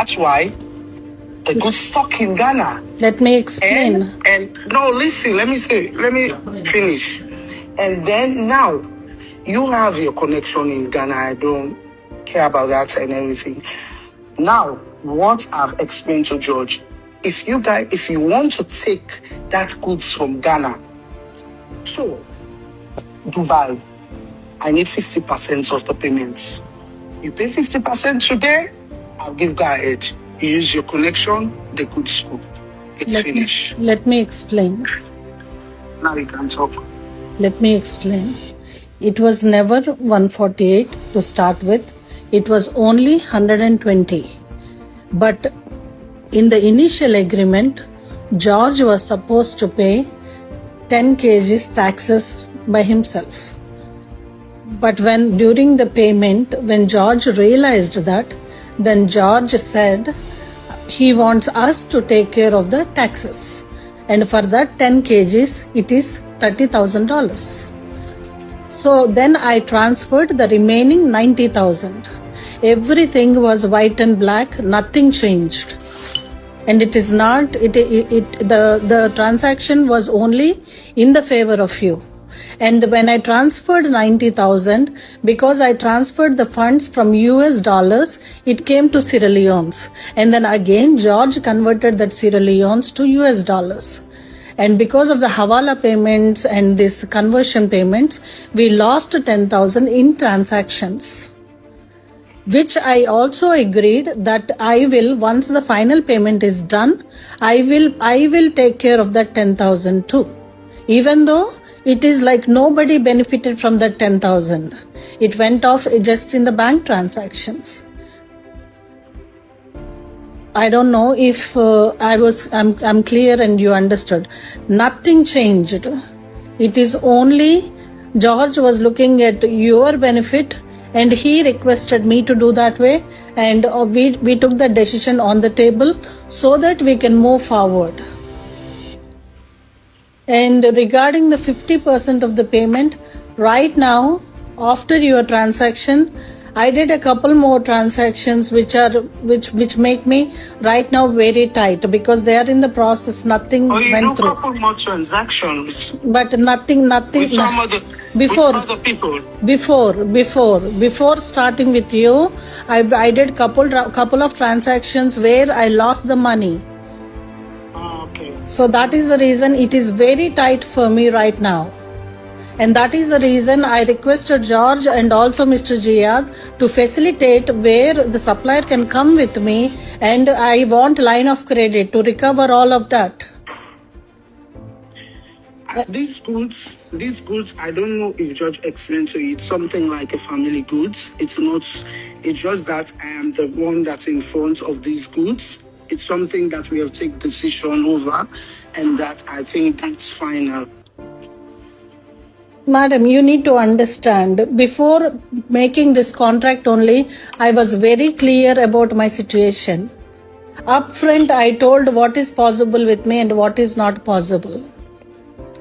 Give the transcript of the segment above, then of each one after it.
That's why the goods stuck in Ghana. Let me explain. And no, listen, let me finish. And then now, you have your connection in Ghana. I don't care about that and everything. Now, what I've explained to George, if you want to take that goods from Ghana to Dubai, I need 50% of the payments. You pay 50% today, I'll give guy it. You use your connection, the goods go. It's finished. Let me explain. Now you can talk. Let me explain. It was never 148 to start with. It was only 120. But in the initial agreement, George was supposed to pay 10 kgs taxes by himself. But during the payment, when George realized that, then George said he wants us to take care of the taxes. And for that 10 kgs, it is $30,000. So then I transferred the remaining 90,000. Everything was white and black, nothing changed. And it is not, the transaction was only in the favor of you. And when I transferred 90,000, because I transferred the funds from US dollars, it came to Sierra Leone's. And then again, George converted that Sierra Leone's to US dollars. And because of the Hawala payments and this conversion payments, we lost 10,000 in transactions. Which I also agreed that I will, once the final payment is done, I will take care of that 10,000 too. Even though it is like nobody benefited from that 10,000. It went off just in the bank transactions. I don't know if I'm clear and you understood. Nothing changed. It is only George was looking at your benefit and he requested me to do that way, and we took the decision on the table so that we can move forward. And regarding the 50% of the payment, right now, after your transaction, I did a couple more transactions which make me right now very tight because they are in the process. Nothing went through. A couple more transactions. But nothing. With some other people. Before starting with you, I did couple of transactions where I lost the money. So that is the reason it is very tight for me right now. And that is the reason I requested George and also Mr. Jiyad to facilitate where the supplier can come with me, and I want line of credit to recover all of that. These goods, I don't know if George explained to you, it's something like a family goods. It's just that I am the one that's in front of these goods. It's something that we have taken decision over, and that I think that's final. Madam, you need to understand, before making this contract only, I was very clear about my situation. Upfront, I told what is possible with me and what is not possible.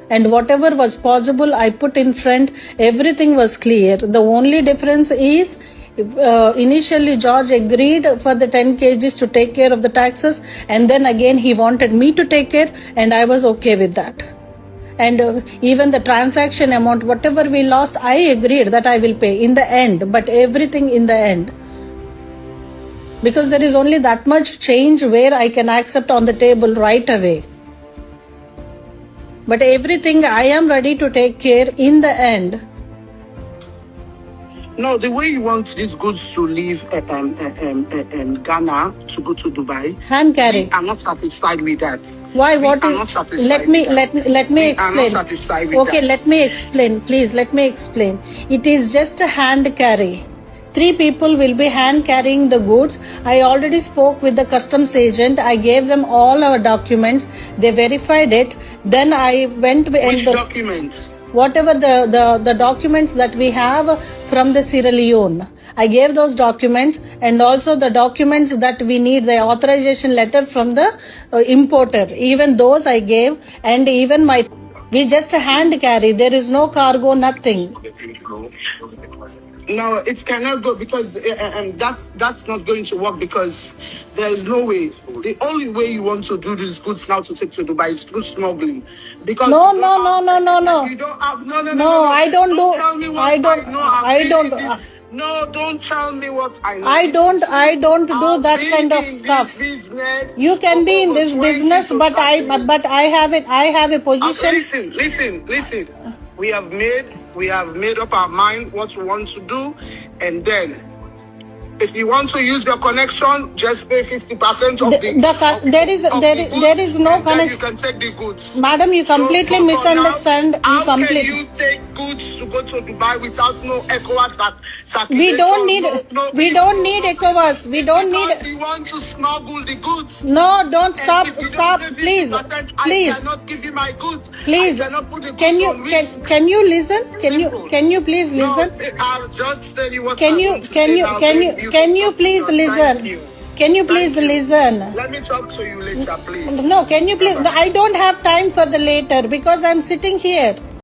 And whatever was possible, I put in front, everything was clear. The only difference is, initially George agreed for the 10 kgs to take care of the taxes, and then again he wanted me to take care, and I was okay with that. And even the transaction amount, whatever we lost, I agreed that I will pay in the end, but everything in the end. Because there is only that much change where I can accept on the table right away. But everything I am ready to take care in the end. No, the way you want these goods to leave Ghana to go to Dubai, hand carry. I'm not satisfied with that. Why? Let me explain. Okay, let me explain. Please, let me explain. It is just a hand carry. 3 people will be hand carrying the goods. I already spoke with the customs agent. I gave them all our documents. They verified it. Then I went Which documents? Whatever the documents that we have from the Sierra Leone. I gave those documents, and also the documents that we need, the authorization letter from the importer. Even those I gave, and even we just hand carry. There is no cargo, nothing. No, it cannot go because that's not going to work because there is no way. The only way you want to do these goods now to take to Dubai is through smuggling. Because No, you no, don't no, have- no, no, no. You don't have no. No, I don't do. Tell me what I don't. know. I've I been don't. in this- No, don't tell me what I know. I don't do I've that been kind of in stuff. This business You can for be in over this 20 business, to but 30 years. I have it. I have a position. Listen. We have made up our mind what we want to do, and then if you want to use your connection, just pay 50% of There is no and then connection. you can take the goods. Madam, you completely So for misunderstand. now, You how can completely. you take goods to go to Dubai without no ECOWAS certificate? We don't need. We don't need ECOWAS. We don't Because need. you want to smuggle the goods. No, don't stop. And if you Stop, don't pay please, 50%, please, I cannot give you my goods. please. I cannot put the Can goods you on risk. can you listen? Simple. Can you please listen? No, I'll just tell you what Can I'm you going to say now, then can you please Thank listen? you. Can you please Thank you. listen? Let me talk to you later, please. No, can you please? Bye-bye. I don't have time for the later because I'm sitting here.